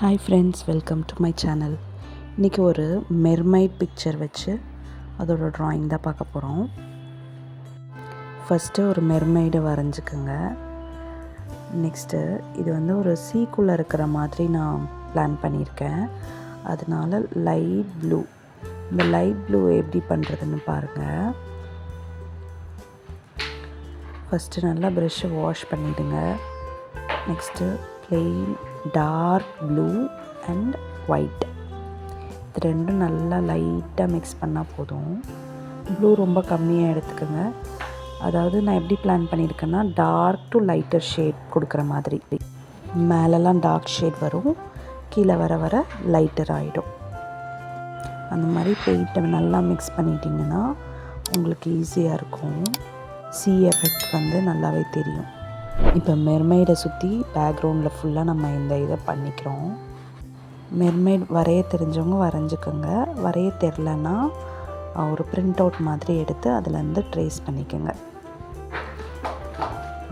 Hi friends, welcome to my channel. இன்றைக்கி ஒரு mermaid picture வச்சு அதோட ட்ராயிங் தான் பார்க்க போகிறோம். ஃபஸ்ட்டு ஒரு மெர்மைடை வரைஞ்சிக்கோங்க. நெக்ஸ்ட்டு இது வந்து ஒரு சீக்குள்ளே இருக்கிற மாதிரி நான் பிளான் பண்ணியிருக்கேன். அதனால் லைட் ப்ளூ, இந்த லைட் ப்ளூ எப்படி பண்ணுறதுன்னு பாருங்கள். ஃபஸ்ட்டு நல்லா ப்ரெஷ்ஷை வாஷ் பண்ணிவிடுங்க. Next plain dark blue and white, இது ரெண்டும் நல்லா லைட்டாக மிக்ஸ் பண்ணால் போதும். ப்ளூ ரொம்ப கம்மியாக எடுத்துக்கோங்க. அதாவது நான் எப்படி பிளான் பண்ணியிருக்கேன்னா, டார்க் டு லைட்டர் ஷேட் கொடுக்குற மாதிரி. மேலெல்லாம் டார்க் ஷேட் வரும், கீழே வர வர லைட்டர் ஆகிடும். அந்த மாதிரி பெயிண்ட்டை நல்லா மிக்ஸ் பண்ணிட்டிங்கன்னா உங்களுக்கு ஈஸியாக இருக்கும். சி எஃபெக்ட் வந்து நல்லாவே தெரியும். இப்போ மெர்மைடை சுற்றி பேக்ரவுண்டில் ஃபுல்லாக நம்ம இந்த இதை பண்ணிக்கிறோம். மெர்மைட் வரைய தெரிஞ்சவங்க வரைஞ்சிக்கோங்க. வரைய தெரிலன்னா ஒரு பிரிண்ட் அவுட் மாதிரி எடுத்து அதிலேருந்து ட்ரேஸ் பண்ணிக்கோங்க.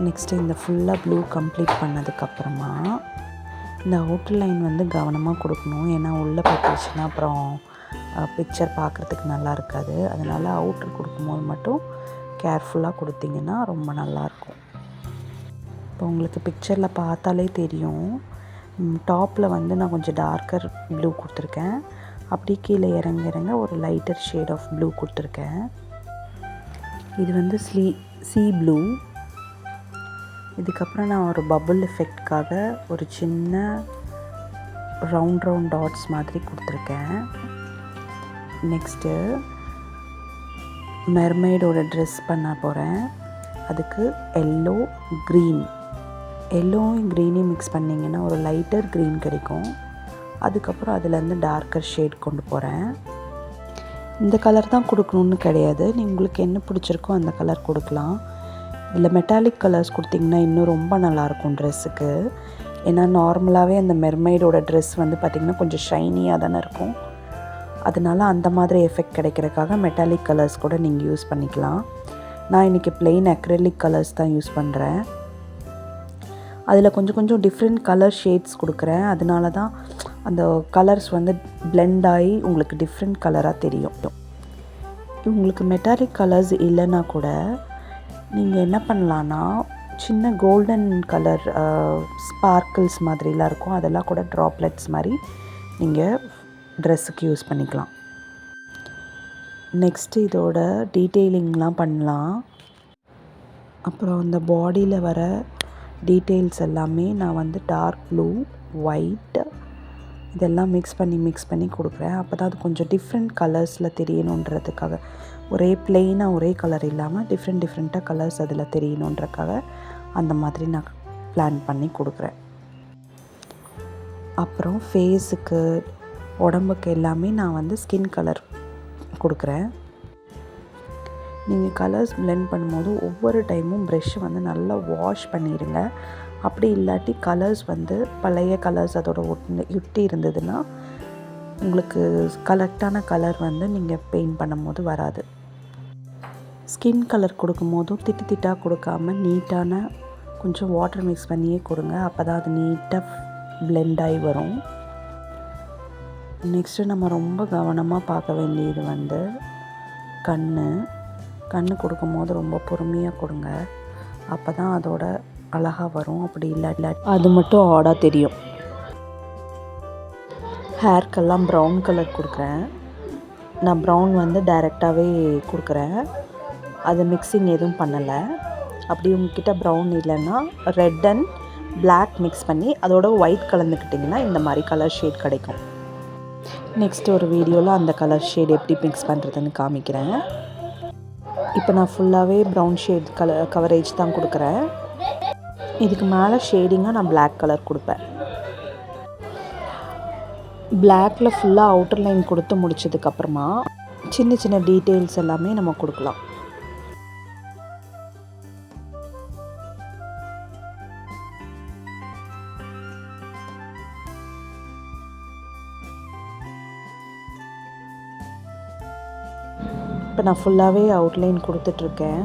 நெக்ஸ்ட்டு இந்த ஃபுல்லாக ப்ளூ கம்ப்ளீட் பண்ணதுக்கப்புறமா இந்த அவுட்டர் லைன் வந்து கவனமாக கொடுக்கணும். ஏன்னா உள்ளே பட்டுச்சுன்னா அப்புறம் பிக்சர் பார்க்குறதுக்கு நல்லா இருக்காது. அதனால் அவுட்டர் கொடுக்கும்போது மட்டும் கேர்ஃபுல்லாக கொடுத்தீங்கன்னா ரொம்ப நல்லாயிருக்கும். இப்போ உங்களுக்கு பிக்சரில் பார்த்தாலே தெரியும், டாப்பில் வந்து நான் கொஞ்சம் டார்க்கர் ப்ளூ கொடுத்துருக்கேன். அப்படி கீழே இறங்க இறங்க ஒரு லைட்டர் ஷேட் ஆஃப் ப்ளூ கொடுத்துருக்கேன். இது வந்து சி ப்ளூ. இதுக்கப்புறம் நான் ஒரு பபுள் எஃபெக்ட்காக ஒரு சின்ன ரவுண்ட் டாட்ஸ் மாதிரி கொடுத்துருக்கேன். நெக்ஸ்ட்டு மெர்மைடோட ட்ரெஸ் பண்ண போகிறேன். அதுக்கு எல்லோ க்ரீன், எல்லோவும் க்ரீனையும் மிக்ஸ் பண்ணிங்கன்னா ஒரு லைட்டர் க்ரீன் கிடைக்கும். அதுக்கப்புறம் அதுலேருந்து டார்க்கர் ஷேட் கொண்டு போகிறேன். இந்த கலர் தான் கொடுக்கணுன்னு கிடையாது, உங்களுக்கு என்ன பிடிச்சிருக்கோ அந்த கலர் கொடுக்கலாம். இதில் மெட்டாலிக் கலர்ஸ் கொடுத்திங்கன்னா இன்னும் ரொம்ப நல்லாயிருக்கும் ட்ரெஸ்ஸுக்கு. ஏன்னா நார்மலாகவே அந்த மெர்மைடோட ட்ரெஸ் வந்து பார்த்திங்கன்னா கொஞ்சம் ஷைனியாக தானே இருக்கும். அதனால் அந்த மாதிரி எஃபெக்ட் கிடைக்கிறதுக்காக மெட்டாலிக் கலர்ஸ் கூட நீங்கள் யூஸ் பண்ணிக்கலாம். நான் இன்றைக்கி ப்ளெயின் அக்ரிலிக் கலர்ஸ் தான் யூஸ் பண்ணுறேன். அதில் கொஞ்சம் டிஃப்ரெண்ட் கலர் ஷேட்ஸ் கொடுக்குறேன். அதனால தான் அந்த கலர்ஸ் வந்து பிளெண்ட் ஆகி உங்களுக்கு டிஃப்ரெண்ட் கலராக தெரியும். உங்களுக்கு மெட்டாலிக் கலர்ஸ் இல்லைன்னா கூட நீங்கள் என்ன பண்ணலான்னா, சின்ன கோல்டன் கலர் ஸ்பார்க்கிள்ஸ் மாதிரிலாம் இருக்கும், அதெல்லாம் கூட ட்ராப்லெட்ஸ் மாதிரி நீங்கள் ட்ரெஸ்ஸுக்கு யூஸ் பண்ணிக்கலாம். நெக்ஸ்ட்டு இதோட டீட்டெயிலிங்லாம் பண்ணலாம். அப்புறம் அந்த பாடியில் வர டீட்டெயில்ஸ் எல்லாமே நான் வந்து டார்க் ப்ளூ, ஒயிட் இதெல்லாம் மிக்ஸ் பண்ணி கொடுக்குறேன். அப்போ தான் அது கொஞ்சம் டிஃப்ரெண்ட் கலர்ஸில் தெரியணுன்றதுக்காக, ஒரே ப்ளெயினாக ஒரே கலர் இல்லாமல் டிஃப்ரெண்ட்டாக கலர்ஸ் அதில் தெரியணுன்றக்காக அந்த மாதிரி நான் பிளான் பண்ணி கொடுக்குறேன். அப்புறம் ஃபேஸுக்கு, உடம்புக்கு எல்லாமே நான் வந்து ஸ்கின் கலர் கொடுக்குறேன். நீங்கள் கலர்ஸ் பிளெண்ட் பண்ணும்போது ஒவ்வொரு டைமும் ப்ரெஷ்ஷை வந்து நல்லா வாஷ் பண்ணிடுங்க. அப்படி இல்லாட்டி கலர்ஸ் வந்து பழைய கலர்ஸ் அதோட ஒட்டி இருந்ததுன்னா உங்களுக்கு கரெக்டான கலர் வந்து நீங்கள் பெயிண்ட் பண்ணும்போது வராது. ஸ்கின் கலர் கொடுக்கும்போதும் திட்டாக கொடுக்காம நீட்டான கொஞ்சம் வாட்டர் மிக்ஸ் பண்ணியே கொடுங்க. அப்போ தான் அது நீட்டாக பிளெண்ட் ஆகி வரும். நெக்ஸ்ட்டு நம்ம ரொம்ப கவனமாக பார்க்க வேண்டியது வந்து கண் கொடுக்கும்போது ரொம்ப பொறுமையாக கொடுங்க. அப்போ தான் அதோட அழகாக வரும். அப்படி இல்லை அது மட்டும் ஆடாக தெரியும். ஹேர்க்கெல்லாம் ப்ரௌன் கலர் கொடுக்குறேன். நான் ப்ரௌன் வந்து டைரெக்டாகவே கொடுக்குறேன், அது மிக்சிங் எதுவும் பண்ணலை. அப்படி உங்ககிட்ட ப்ரௌன் இல்லைன்னா ரெட் அண்ட் பிளாக் மிக்ஸ் பண்ணி அதோட ஒயிட் கலந்துக்கிட்டிங்கன்னா இந்த மாதிரி கலர் ஷேட் கிடைக்கும். நெக்ஸ்ட் ஒரு வீடியோவில் அந்த கலர் ஷேட் எப்படி மிக்ஸ் பண்ணுறதுன்னு காமிக்கிறேன். இப்போ நான் ஃபுல்லாகவே ப்ரௌன் ஷேட் கவரேஜ் தான் கொடுக்குறேன். இதுக்கு மேலே ஷேடிங்காக நான் பிளாக் கலர் கொடுப்பேன். பிளாக்கில் ஃபுல்லாக அவுட்டர் லைன் கொடுத்து முடிச்சதுக்கப்புறமா சின்ன டீட்டெயில்ஸ் எல்லாமே நம்ம கொடுக்கலாம். இப்போ நான் ஃபுல்லாகவே அவுட்லைன் கொடுத்துட்ருக்கேன்.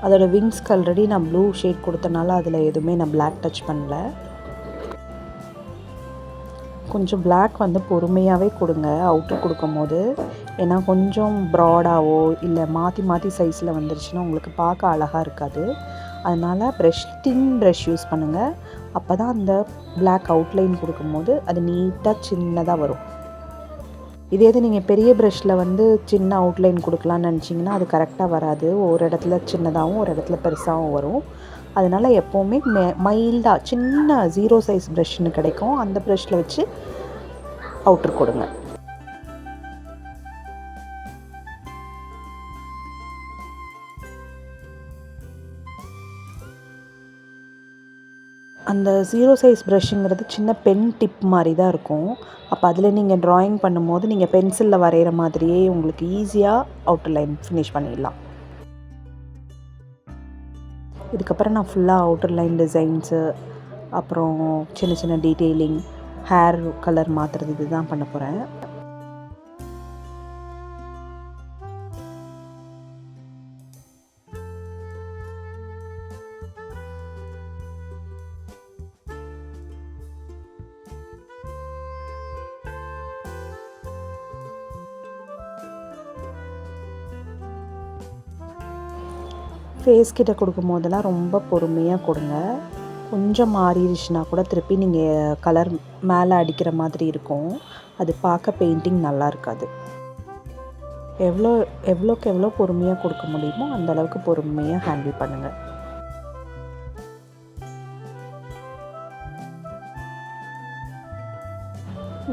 அதோடய விங்ஸ்க்கு ஆல்ரெடி நான் ப்ளூ ஷேட் கொடுத்தனால அதில் எதுவுமே நான் பிளாக் டச் பண்ணல. கொஞ்சம் பிளாக் வந்து பொறுமையாகவே கொடுங்க அவுட்டர் கொடுக்கும்போது. ஏன்னா கொஞ்சம் ப்ராடாவோ இல்லை மாற்றி மாற்றி சைஸில் வந்துருச்சுன்னா உங்களுக்கு பார்க்க அழகாக இருக்காது. அதனால் தின் ப்ரஷ் யூஸ் பண்ணுங்கள். அப்போ தான் அந்த பிளாக் அவுட்லைன் கொடுக்கும்போது அது நீட்டாக சின்னதாக வரும். இதே இது நீங்கள் பெரிய ப்ரஷ்ஷில் வந்து சின்ன அவுட்லைன் கொடுக்கலான்னு நினச்சிங்கன்னா அது கரெக்டாக வராது. ஒரு இடத்துல சின்னதாகவும் ஒரு இடத்துல பெருசாகவும் வரும். அதனால் எப்போவுமே மைல்டாக சின்ன 0 சைஸ் ப்ரஷ்ன்னு கிடைக்கும், அந்த ப்ரஷ்ஷில் வச்சு அவுட்ரு கொடுங்க. அந்த 0 சைஸ் ப்ரஷ்ஷுங்கிறது சின்ன பென் டிப் மாதிரி தான் இருக்கும். அப்போ அதில் நீங்கள் ட்ராயிங் பண்ணும்போது நீங்கள் பென்சிலில் வரைகிற மாதிரியே உங்களுக்கு ஈஸியாக அவுட்டர் லைன் ஃபினிஷ் பண்ணிடலாம். இதுக்கப்புறம் நான் ஃபுல்லாக அவுட்டர் லைன் டிசைன்ஸு, அப்புறம் சின்ன சின்ன டீட்டெயிலிங், ஹேர் கலர் மாற்றுறது இது தான் பண்ண போகிறேன். ஃபேஸ் கிட்ட கொடுக்கும் போதெல்லாம் ரொம்ப பொறுமையாக கொடுங்க. கொஞ்சம் மாறிடுச்சுன்னா கூட திருப்பி நீங்கள் கலர் மேலே அடிக்கிற மாதிரி இருக்கும். அது பார்க்க பெயிண்டிங் நல்லா இருக்காது. எவ்வளோக்கு எவ்வளோ பொறுமையாக கொடுக்க முடியுமோ அந்த அளவுக்கு பொறுமையாக ஹேண்டில் பண்ணுங்கள்.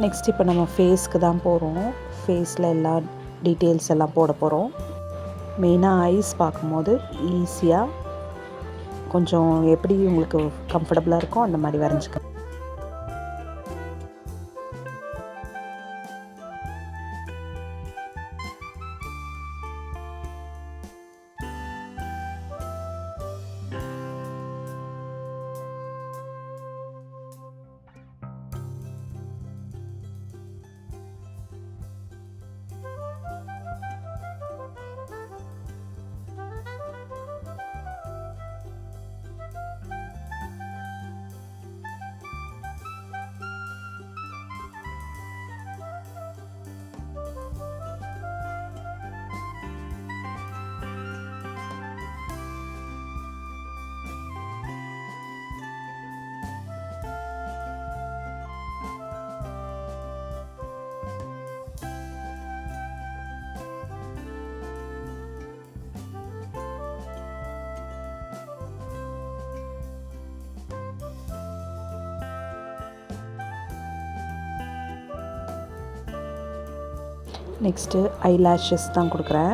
நெக்ஸ்ட் இப்போ நம்ம ஃபேஸ்க்கு தான் போகிறோம். ஃபேஸில் எல்லா டீட்டெயில்ஸ் எல்லாம் போட போகிறோம். மெயினாக ஐஸ் பார்க்கும்போது ஈஸியாக கொஞ்சம் எப்படி உங்களுக்கு கம்ஃபர்டபுளாக இருக்கோ அந்த மாதிரி வரைஞ்சிக்க. நெக்ஸ்ட்டு ஐலாஷஸ் தான் கொடுக்குறேன்.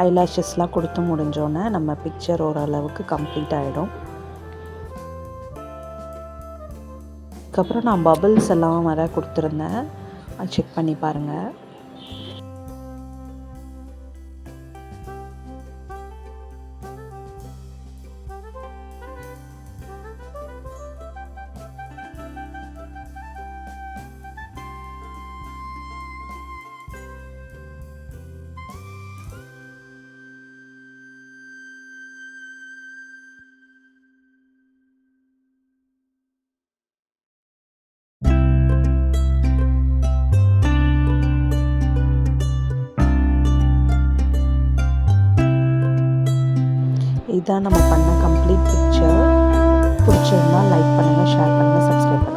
ஐலாஷஸ்லாம் கொடுத்து முடிஞ்சோன்னே நம்ம பிக்சர் ஓரளவுக்கு கம்ப்ளீட் ஆகிடும். அதுக்கப்புறம் நான் பபிள்ஸ் எல்லாம் வர கொடுத்துருந்தேன், அது செக் பண்ணி பாருங்கள். இதுதான் நம்ம பண்ண கம்ப்ளீட் பிக்சர். பிடிச்சிருந்தால் லைக் பண்ணுங்கள், ஷேர் பண்ணுங்கள், சப்ஸ்கிரைப் பண்ணுங்கள்.